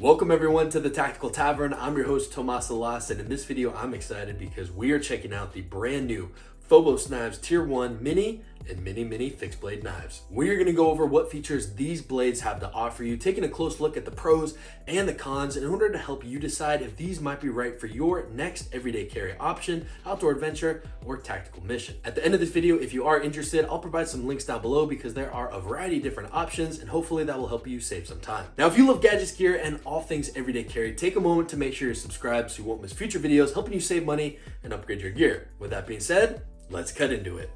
Welcome everyone to the Tactical Tavern. I'm your host Tomas Alas, and in this video I'm excited because we are checking out the brand new FOBOS knives Tier 1 Mini and Mini fixed blade knives. We're going to go over what features these blades have to offer you, taking a close look at the pros and the cons in order to help you decide if these might be right for your next everyday carry option, outdoor adventure, or tactical mission. At the end of this video, if you are interested, I'll provide some links down below because there are a variety of different options and hopefully that will help you save some time. Now, if you love gadgets, gear, and all things everyday carry, take a moment to make sure you're subscribed so you won't miss future videos helping you save money and upgrade your gear. With that being said, let's cut into it.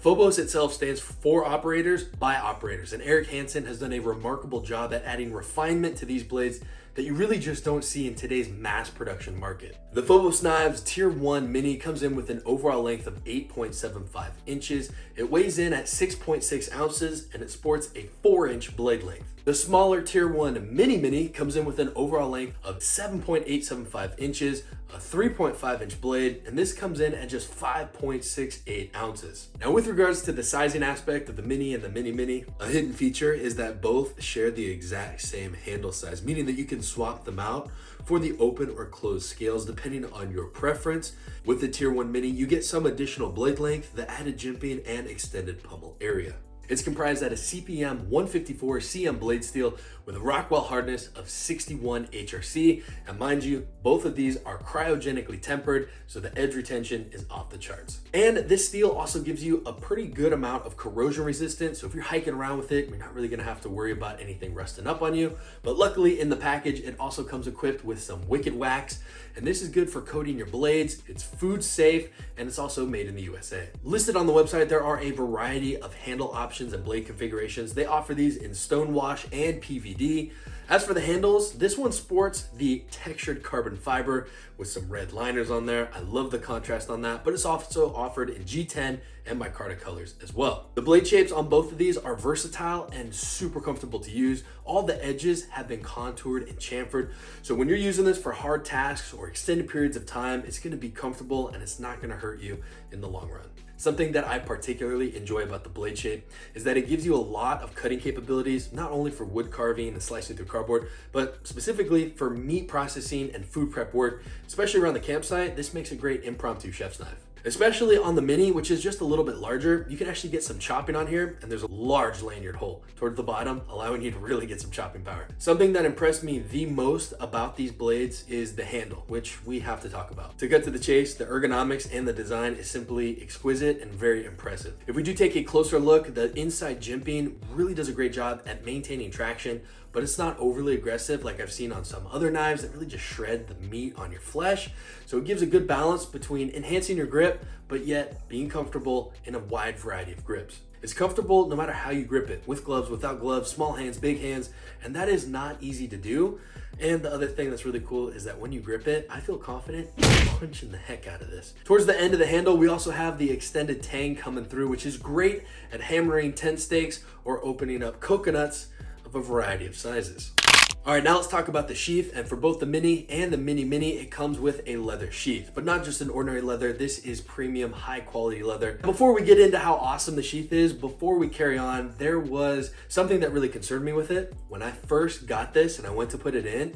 FOBOS itself stands for operators by operators, and Eric Hansen has done a remarkable job at adding refinement to these blades that you really just don't see in today's mass production market. The FOBOS knives Tier 1 Mini comes in with an overall length of 8.75 inches. It weighs in at 6.6 ounces and it sports a 4-inch blade length. The smaller Tier 1 Mini comes in with an overall length of 7.875 inches, a 3.5-inch blade, and this comes in at just 5.68 ounces. Now, with regards to the sizing aspect of the Mini and the Mini, a hidden feature is that both share the exact same handle size, meaning that you can swap them out for the open or closed scales depending on your preference. With the Tier 1 Mini, you get some additional blade length, the added jimping, and extended pommel area. It's comprised at a CPM 154 CM blade steel with a Rockwell hardness of 61 HRC. And mind you, both of these are cryogenically tempered, so the edge retention is off the charts. And this steel also gives you a pretty good amount of corrosion resistance. So if you're hiking around with it, you're not really gonna have to worry about anything rusting up on you. But luckily in the package, it also comes equipped with some wicked wax. And this is good for coating your blades. It's food safe, and it's also made in the USA. Listed on the website, there are a variety of handle options and blade configurations. They offer these in stonewash and PVD. As for the handles, this one sports the textured carbon fiber with some red liners on there. I love the contrast on that, but it's also offered in G10 and micarta colors as well. The blade shapes on both of these are versatile and super comfortable to use. All the edges have been contoured and chamfered, so when you're using this for hard tasks or extended periods of time, it's going to be comfortable and it's not going to hurt you in the long run. Something that I particularly enjoy about the blade shape is that it gives you a lot of cutting capabilities, not only for wood carving and slicing through cardboard, but specifically for meat processing and food prep work, especially around the campsite. This makes a great impromptu chef's knife. Especially on the Mini, which is just a little bit larger, you can actually get some chopping on here, and there's a large lanyard hole towards the bottom, allowing you to really get some chopping power. Something that impressed me the most about these blades is the handle, which we have to talk about. To cut to the chase, the ergonomics and the design is simply exquisite and very impressive. If we do take a closer look, the inside jimping really does a great job at maintaining traction, but it's not overly aggressive like I've seen on some other knives that really just shred the meat on your flesh. So it gives a good balance between enhancing your grip, but yet being comfortable in a wide variety of grips. It's comfortable no matter how you grip it, with gloves, without gloves, small hands, big hands, and that is not easy to do. And the other thing that's really cool is that when you grip it, I feel confident punching the heck out of this. Towards the end of the handle, we also have the extended tang coming through, which is great at hammering tent stakes or opening up coconuts of a variety of sizes. All right, now let's talk about the sheath. And for both the Mini and the Mini, it comes with a leather sheath, but not just an ordinary leather. This is premium, high quality leather. Before we get into how awesome the sheath is, before we carry on, there was something that really concerned me with it. When I first got this and I went to put it in,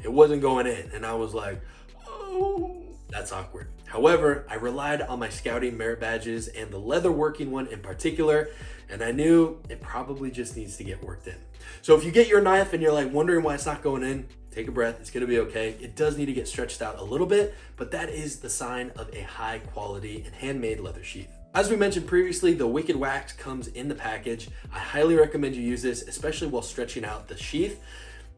it wasn't going in. And I was like, oh, that's awkward. However, I relied on my scouting merit badges and the leather working one in particular, and I knew it probably just needs to get worked in. So if you get your knife and you're like wondering why it's not going in, take a breath, it's gonna be okay. It does need to get stretched out a little bit, but that is the sign of a high quality and handmade leather sheath. As we mentioned previously, the wicked wax comes in the package. I highly recommend you use this, especially while stretching out the sheath.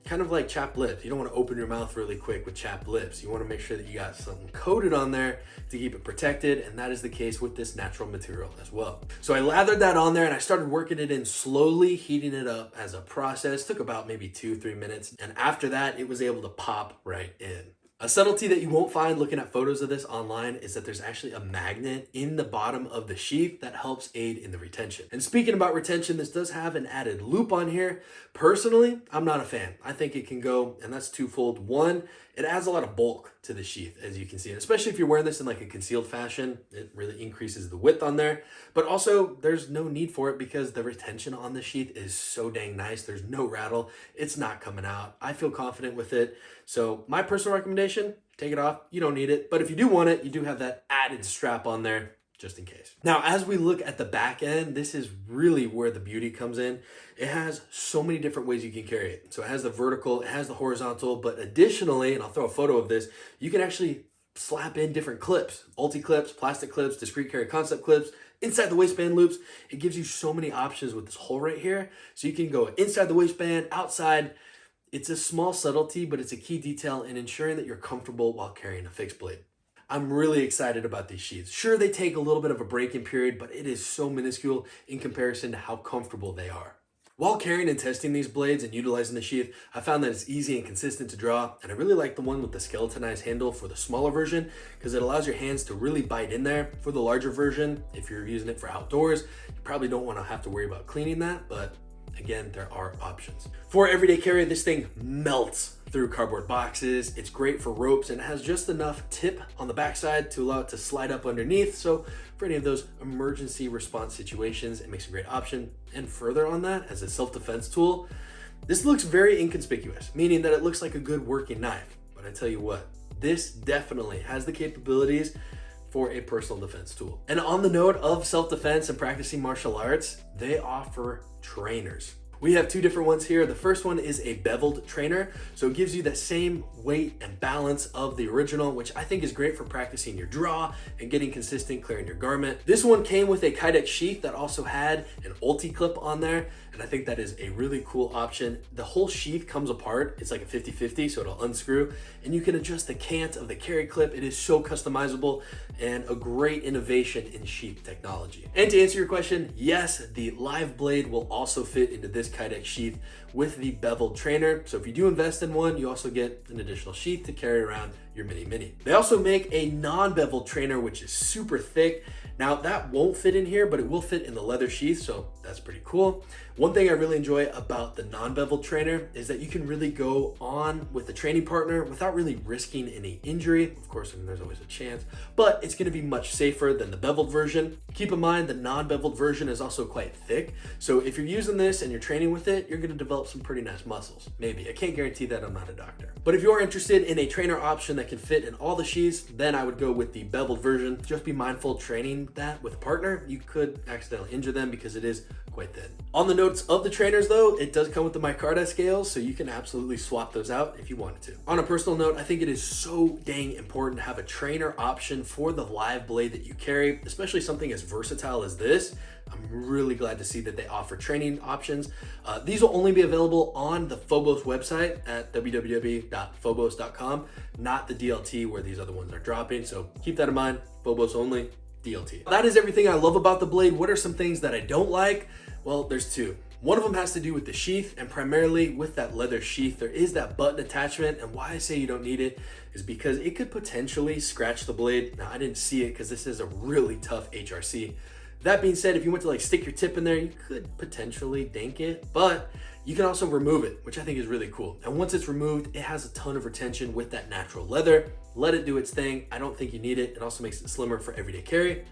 Kind of like chapped lips. You don't want to open your mouth really quick with chapped lips. You want to make sure that you got something coated on there to keep it protected, and that is the case with this natural material as well. So I lathered that on there and I started working it in slowly, heating it up as a process. Took about maybe 2-3 minutes, and after that it was able to pop right in. A subtlety that you won't find looking at photos of this online is that there's actually a magnet in the bottom of the sheath that helps aid in the retention. And speaking about retention, this does have an added loop on here. Personally, I'm not a fan. I think it can go, and that's twofold. One, it adds a lot of bulk to the sheath, as you can see, and especially if you're wearing this in like a concealed fashion, it really increases the width on there. But also, there's no need for it because the retention on the sheath is so dang nice. There's no rattle. It's not coming out. I feel confident with it. So my personal recommendation, take it off. You don't need it. But if you do want it, you do have that added strap on there just in case. Now, as we look at the back end, this is really where the beauty comes in. It has so many different ways you can carry it. So it has the vertical, it has the horizontal, but additionally, and I'll throw a photo of this, you can actually slap in different clips, ulti clips, plastic clips, discreet carry concept clips, inside the waistband loops. It gives you so many options with this hole right here. So you can go inside the waistband, outside. It's a small subtlety, but it's a key detail in ensuring that you're comfortable while carrying a fixed blade. I'm really excited about these sheaths. Sure, they take a little bit of a break-in period, but it is so minuscule in comparison to how comfortable they are. While carrying and testing these blades and utilizing the sheath, I found that it's easy and consistent to draw, and I really like the one with the skeletonized handle for the smaller version because it allows your hands to really bite in there. For the larger version, if you're using it for outdoors, you probably don't want to have to worry about cleaning that, but again, there are options. For everyday carry, this thing melts through cardboard boxes. It's great for ropes and it has just enough tip on the backside to allow it to slide up underneath. So for any of those emergency response situations, it makes a great option. And further on that, as a self-defense tool, this looks very inconspicuous, meaning that it looks like a good working knife. But I tell you what, this definitely has the capabilities for a personal defense tool. And on the note of self-defense and practicing martial arts, they offer trainers. We have two different ones here. The first one is a beveled trainer. So it gives you the same weight and balance of the original, which I think is great for practicing your draw and getting consistent clearing your garment. This one came with a kydex sheath that also had an ulti clip on there. And I think that is a really cool option. The whole sheath comes apart. It's like a 50-50, so it'll unscrew. And you can adjust the cant of the carry clip. It is so customizable and a great innovation in sheath technology. And to answer your question, yes, the live blade will also fit into this kydex sheath with the beveled trainer. So if you do invest in one, you also get an additional sheath to carry around your mini. They also make a non-beveled trainer, which is super thick. Now that won't fit in here, but it will fit in the leather sheath, so that's pretty cool. One thing I really enjoy about the non-beveled trainer is that you can really go on with the training partner without really risking any injury. Of course, I mean, there's always a chance, but it's gonna be much safer than the beveled version. Keep in mind the non-beveled version is also quite thick. So if you're using this and you're training with it, you're gonna develop some pretty nice muscles. Maybe, I can't guarantee that, I'm not a doctor. But if you're interested in a trainer option that can fit in all the sheaths, then I would go with the beveled version. Just be mindful training that with a partner, you could accidentally injure them because it is quite thin. On the notes of the trainers though, it does come with the micarta scales, so you can absolutely swap those out if you wanted to. On a personal note, I think it is so dang important to have a trainer option for the live blade that you carry, especially something as versatile as this. I'm really glad to see that they offer training options. These will only be available on the FOBOS website at www.phobos.com, not the DLT where these other ones are dropping. So keep that in mind, FOBOS only, DLT. That is everything I love about the blade. What are some things that I don't like? Well, there's two. One of them has to do with the sheath, and primarily with that leather sheath. There is that button attachment, and why I say you don't need it is because it could potentially scratch the blade. Now, I didn't see it because this is a really tough HRC. That being said, if you went to like stick your tip in there, you could potentially dink it, but you can also remove it, which I think is really cool. And once it's removed, it has a ton of retention with that natural leather. Let it do its thing. I don't think you need it. It also makes it slimmer for everyday carry.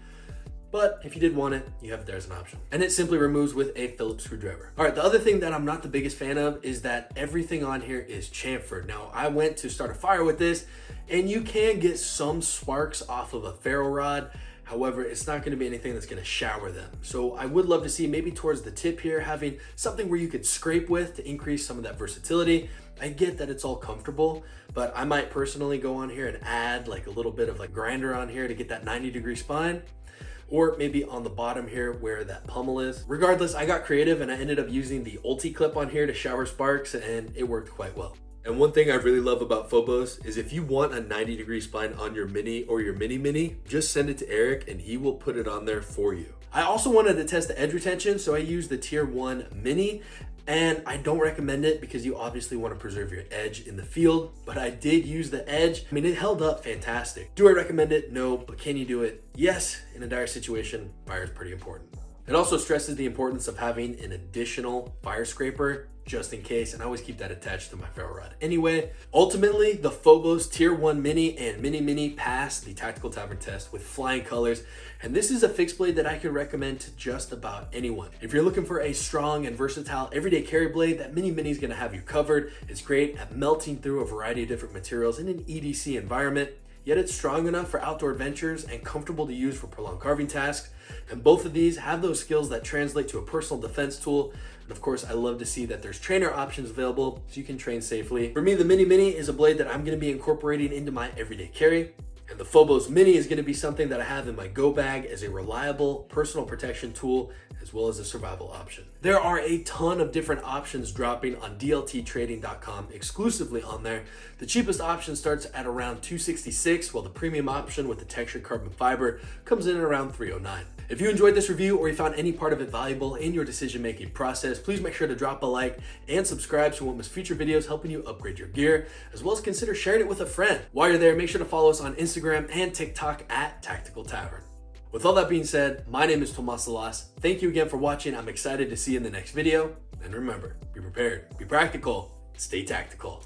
But if you did want it, you have it there as an option. And it simply removes with a Phillips screwdriver. All right, the other thing that I'm not the biggest fan of is that everything on here is chamfered. Now, I went to start a fire with this, and you can get some sparks off of a ferro rod. However, it's not gonna be anything that's gonna shower them. So I would love to see maybe towards the tip here, having something where you could scrape with to increase some of that versatility. I get that it's all comfortable, but I might personally go on here and add like a little bit of like grinder on here to get that 90-degree spine, or maybe on the bottom here where that pummel is. Regardless, I got creative and I ended up using the ulti clip on here to shower sparks, and it worked quite well. And one thing I really love about Phobos is if you want a 90-degree spine on your mini or your mini, just send it to Eric and he will put it on there for you. I also wanted to test the edge retention, so I used the Tier 1 Mini. and I don't recommend it because you obviously want to preserve your edge in the field, but I did use the edge. I mean, it held up fantastic. Do I recommend it? No, but can you do it? Yes, in a dire situation, fire is pretty important. It also stresses the importance of having an additional fire scraper just in case, and I always keep that attached to my ferro rod. Anyway, ultimately, the FOBOS Tier 1 Mini and Mini passed the Tactical Tavern test with flying colors, and this is a fixed blade that I could recommend to just about anyone. If you're looking for a strong and versatile everyday carry blade, that Mini is gonna have you covered. It's great at melting through a variety of different materials in an EDC environment, yet it's strong enough for outdoor adventures and comfortable to use for prolonged carving tasks. And both of these have those skills that translate to a personal defense tool. And of course, I love to see that there's trainer options available so you can train safely. For me, the Mini is a blade that I'm gonna be incorporating into my everyday carry. And the FOBOS Mini is gonna be something that I have in my go bag as a reliable personal protection tool, as well as a survival option. There are a ton of different options dropping on dlttrading.com exclusively on there. The cheapest option starts at around $266, while the premium option with the textured carbon fiber comes in at around $309. If you enjoyed this review or you found any part of it valuable in your decision-making process, please make sure to drop a like and subscribe so you won't miss future videos helping you upgrade your gear, as well as consider sharing it with a friend. While you're there, make sure to follow us on Instagram and TikTok at Tactical Tavern. With all that being said, my name is Tomas Salas. Thank you again for watching. I'm excited to see you in the next video. And remember, be prepared, be practical, stay tactical.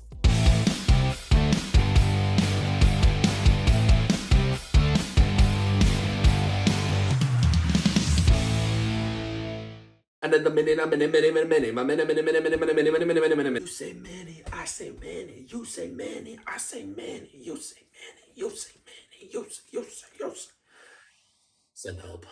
And then you say many, I say many, you say many, I say many, you say many, you say many, you say. Send help.